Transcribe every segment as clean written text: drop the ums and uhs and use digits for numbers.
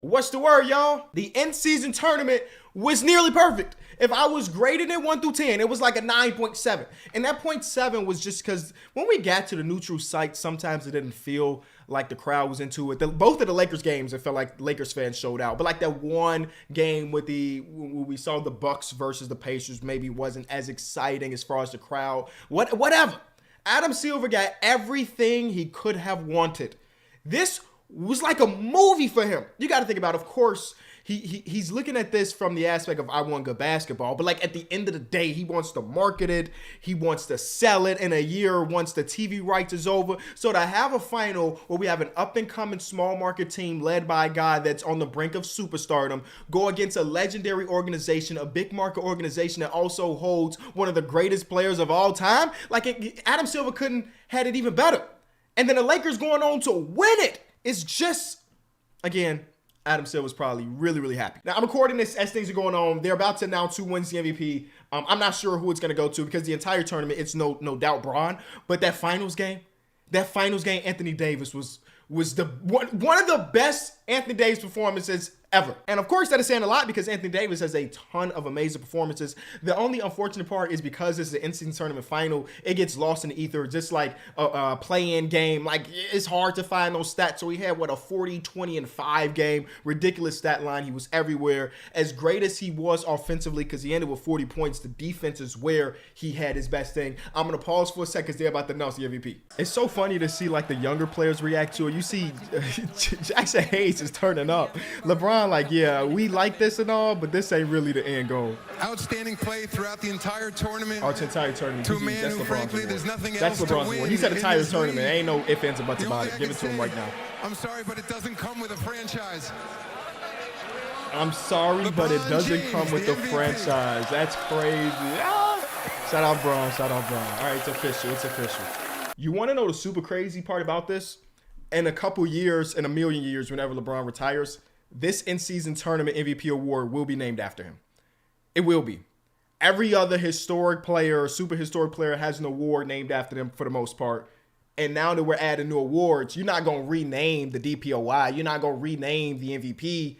What's the word, y'all? The in-season tournament was nearly perfect. If I was grading it 1 through 10, it was like a 9.7. And that point 7 was just because when we got to the neutral site, sometimes it didn't feel like the crowd was into it. Both of the Lakers games, it felt like Lakers fans showed out. But like that one game when we saw the Bucks versus the Pacers maybe wasn't as exciting as far as the crowd. Whatever. Adam Silver got everything he could have wanted. This was like a movie for him. You got to think about, of course, he's looking at this from the aspect of I want good basketball, but like at the end of the day, he wants to market it. He wants to sell it in a year once the TV rights is over. So to have a final where we have an up and coming small market team led by a guy that's on the brink of superstardom go against a legendary organization, a big market organization that also holds one of the greatest players of all time. Adam Silver couldn't had it even better. And then the Lakers going on to win it. It's just, again, Adam Silver's probably really, really happy. Now, I'm recording this as things are going on. They're about to announce who wins the MVP. I'm not sure who it's going to go to because the entire tournament, it's no doubt Bron. But that finals game, Anthony Davis was the one of the best Anthony Davis performances ever. And of course, that is saying a lot because Anthony Davis has a ton of amazing performances. The only unfortunate part is because this is an in-season tournament final, it gets lost in the ether, just like a play-in game. Like, it's hard to find those stats. So he had, a 40, 20, and 5 game. Ridiculous stat line. He was everywhere. As great as he was offensively, because he ended with 40 points, the defense is where he had his best thing. I'm going to pause for a second because they're about to announce the MVP. It's so funny to see, the younger players react to it. You see Jackson Hayes is turning up. LeBron, yeah, we like this and all, but this ain't really the end goal. Outstanding play throughout the entire tournament. Oh, it's entire tournament. To a man who, frankly, there's nothing else to win. He said entire tournament. Ain't no ifs, ands, or buts about it. Give it to him right now. I'm sorry, but it doesn't come with a franchise. I'm sorry, but it doesn't come with the franchise. That's crazy. Ah! Shout out Bron. All right, it's official. You want to know the super crazy part about this? In a couple years, in a million years, whenever LeBron retires, this in-season tournament MVP award will be named after him. It will be. Every other historic player or super historic player has an award named after them for the most part. And now that we're adding new awards, you're not going to rename the DPOY. You're not going to rename the MVP.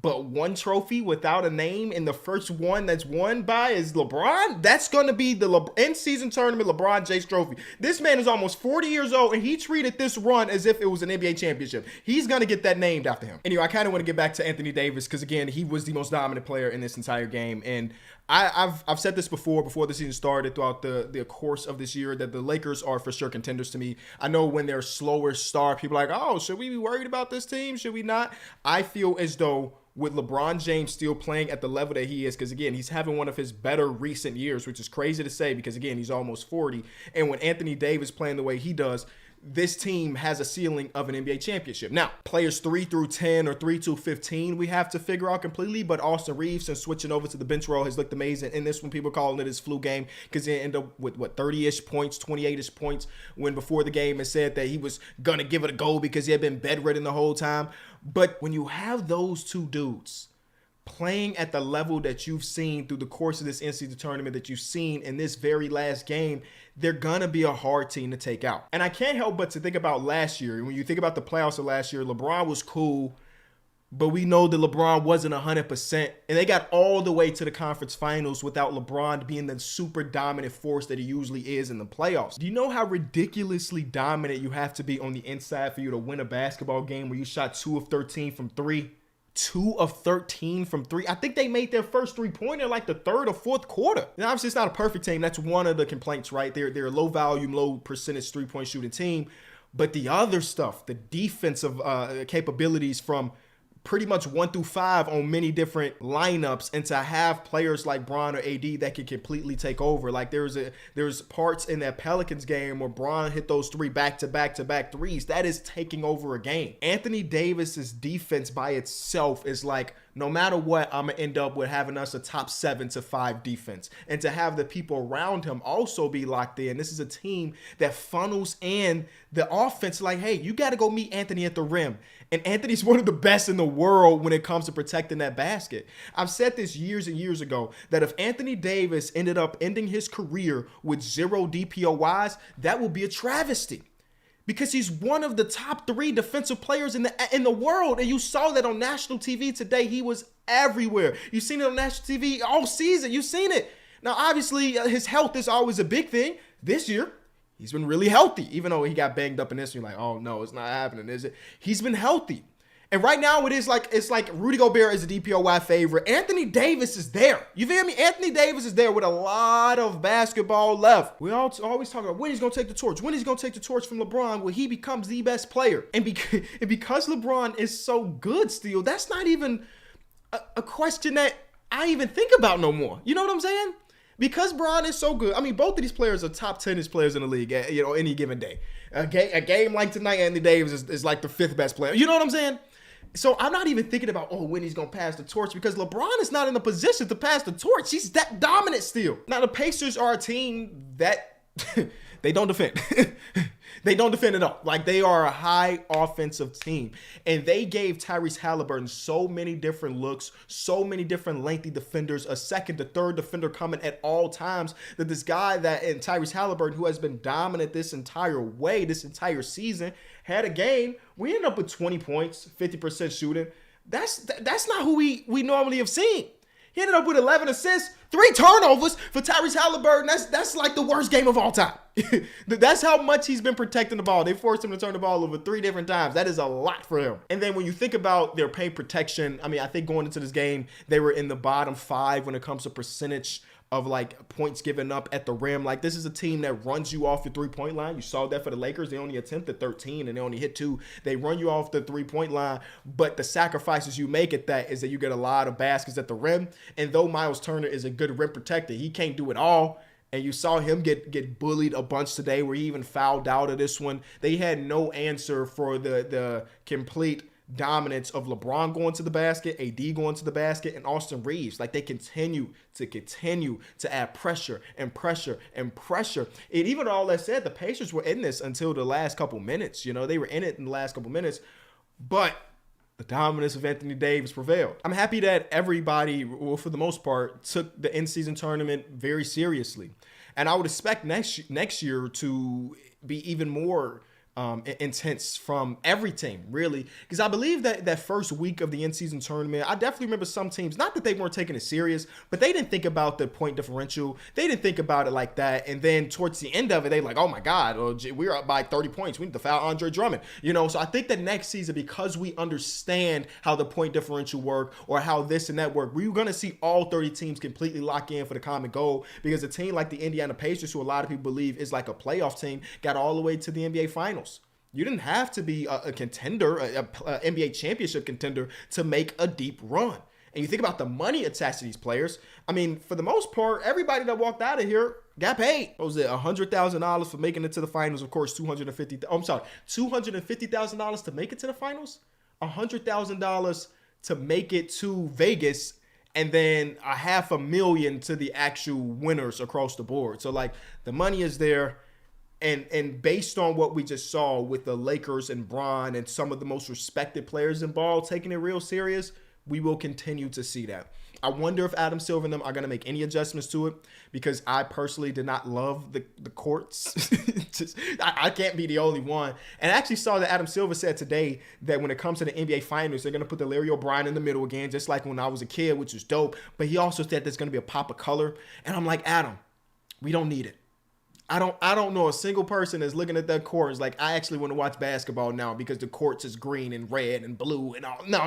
But one trophy without a name, and the first one that's won by is LeBron. That's going to be the in-season tournament LeBron James trophy. This man is almost 40 years old, and he treated this run as if it was an NBA championship. He's going to get that named after him. Anyway, I kind of want to get back to Anthony Davis because, again, he was the most dominant player in this entire game. And I've said this before the season started, throughout the course of this year, that the Lakers are for sure contenders to me. I know when they're slower start, people are like, oh, should we be worried about this team? Should we not? I feel as though with LeBron James still playing at the level that he is, because, again, he's having one of his better recent years, which is crazy to say because, again, he's almost 40. And when Anthony Davis playing the way he does, this team has a ceiling of an NBA championship. Now, players 3 through 10 or 3 to 15, we have to figure out completely. But Austin Reeves, since switching over to the bench role, has looked amazing. In this one, people calling it his flu game because he ended up with, 30-ish points, 28-ish points, when before the game it said that he was going to give it a go because he had been bedridden the whole time. But when you have those two dudes playing at the level that you've seen through the course of this in-season tournament, that you've seen in this very last game, they're going to be a hard team to take out. And I can't help but to think about last year. When you think about the playoffs of last year, LeBron was cool, but we know that LeBron wasn't 100%. And they got all the way to the conference finals without LeBron being the super dominant force that he usually is in the playoffs. Do you know how ridiculously dominant you have to be on the inside for you to win a basketball game where you shot 2 of 13 from 3? 2 of 13 from 3. I think they made their first three-pointer like the third or fourth quarter. Now, obviously, it's not a perfect team. That's one of the complaints, right? They're a low-volume, low-percentage three-point shooting team. But the other stuff, the defensive capabilities from pretty much 1 through 5 on many different lineups, and to have players like Bron or AD that can completely take over. Like there's parts in that Pelicans game where Bron hit those 3 back-to-back threes. That is taking over a game. Anthony Davis's defense by itself is like, no matter what, I'm going to end up with having us a top 7 to 5 defense. And to have the people around him also be locked in. This is a team that funnels in the offense like, hey, you got to go meet Anthony at the rim. And Anthony's one of the best in the world when it comes to protecting that basket. I've said this years and years ago, that if Anthony Davis ended up ending his career with 0 DPOYs, that would be a travesty. because he's one of the top 3 defensive players in the world. And you saw that on national TV today. He was everywhere. You've seen it on national TV all season. You've seen it. Now, obviously, his health is always a big thing. This year, he's been really healthy, even though he got banged up in this. You're like, oh, no, it's not happening, is it? He's been healthy. And right now, it's like Rudy Gobert is a DPOY favorite. Anthony Davis is there. You feel me? Anthony Davis is there with a lot of basketball left. We always talk about when he's going to take the torch. When he's going to take the torch from LeBron when he becomes the best player. And because LeBron is so good still, that's not even a question that I even think about no more. You know what I'm saying? Because Bron is so good. I mean, both of these players are top 10 players in the league, any given day. A game like tonight, Anthony Davis is like the 5th best player. You know what I'm saying? So I'm not even thinking about, when he's going to pass the torch, because LeBron is not in a position to pass the torch. He's that dominant still. Now, the Pacers are a team that they don't defend. They don't defend at all. Like, they are a high offensive team. And they gave Tyrese Halliburton so many different looks, so many different lengthy defenders, a second to third defender coming at all times, that this guy and Tyrese Halliburton, who has been dominant this entire season, had a game. We ended up with 20 points, 50% shooting. That's not who we normally have seen. He ended up with 11 assists, 3 turnovers for Tyrese Halliburton. That's like the worst game of all time. That's how much he's been protecting the ball. They forced him to turn the ball over 3 different times. That is a lot for him. And then when you think about their paint protection, I mean, I think going into this game, they were in the bottom 5 when it comes to percentage of like points given up at the rim. Like, this is a team that runs you off your 3-point line. You saw that for the Lakers. They only attempted 13 and they only hit 2. They run you off the 3-point line, but the sacrifices you make at that is that you get a lot of baskets at the rim. And though Miles Turner is a good rim protector, he can't do it all. And you saw him get bullied a bunch today, where he even fouled out of this one. They had no answer for the complete dominance of LeBron going to the basket, AD going to the basket, and Austin Reeves. Like, they continue to add pressure and pressure and pressure. And even all that said, the Pacers were in this until the last couple minutes. You know, they were in it in the last couple minutes, but the dominance of Anthony Davis prevailed. I'm happy that everybody, well, for the most part, took the in-season tournament very seriously. And I would expect next year to be even more intense from every team, really, because I believe that first week of the in-season tournament, I definitely remember some teams, not that they weren't taking it serious, but they didn't think about the point differential. They didn't think about it like that. And then towards the end of it, they like, oh my God, we're up by 30 points. We need to foul Andre Drummond. You know, so I think that next season, because we understand how the point differential work or how this and that work, we're going to see all 30 teams completely lock in for the common goal, because a team like the Indiana Pacers, who a lot of people believe is like a playoff team, got all the way to the NBA Finals. You didn't have to be a contender, a NBA championship contender, to make a deep run. And you think about the money attached to these players. I mean, for the most part, everybody that walked out of here got paid. What was it? $100,000 for making it to the finals. Of course, $250,000 to make it to the finals. $100,000 to make it to Vegas, and then $500,000 to the actual winners across the board. So like, the money is there. And based on what we just saw with the Lakers and Bron and some of the most respected players in ball taking it real serious, we will continue to see that. I wonder if Adam Silver and them are going to make any adjustments to it, because I personally did not love the courts. I can't be the only one. And I actually saw that Adam Silver said today that when it comes to the NBA Finals, they're going to put the Larry O'Brien in the middle again, just like when I was a kid, which is dope. But he also said there's going to be a pop of color. And I'm like, Adam, we don't need it. I don't know a single person that's looking at that court and is like, I actually want to watch basketball now because the courts is green and red and blue and all. No.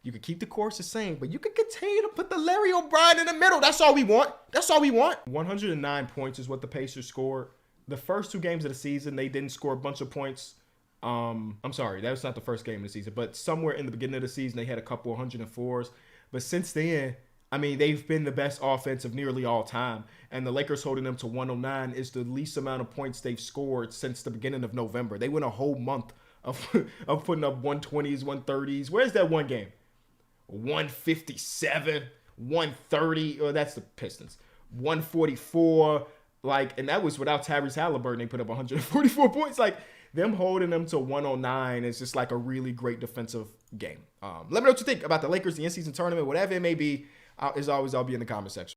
You can keep the courts the same, but you can continue to put the Larry O'Brien in the middle. That's all we want. 109 points is what the Pacers scored. The first 2 games of the season, they didn't score a bunch of points. I'm sorry, that was not the first game of the season, but somewhere in the beginning of the season, they had a couple 104s. But since then, I mean, they've been the best offense of nearly all time. And the Lakers holding them to 109 is the least amount of points they've scored since the beginning of November. They went a whole month of putting up 120s, 130s. Where's that one game? 157, 130. Oh, that's the Pistons. 144. Like, and that was without Tyrese Halliburton. They put up 144 points. Like, them holding them to 109 is just like a really great defensive game. Let me know what you think about the Lakers, the in-season tournament, whatever it may be. As always, I'll be in the comment section.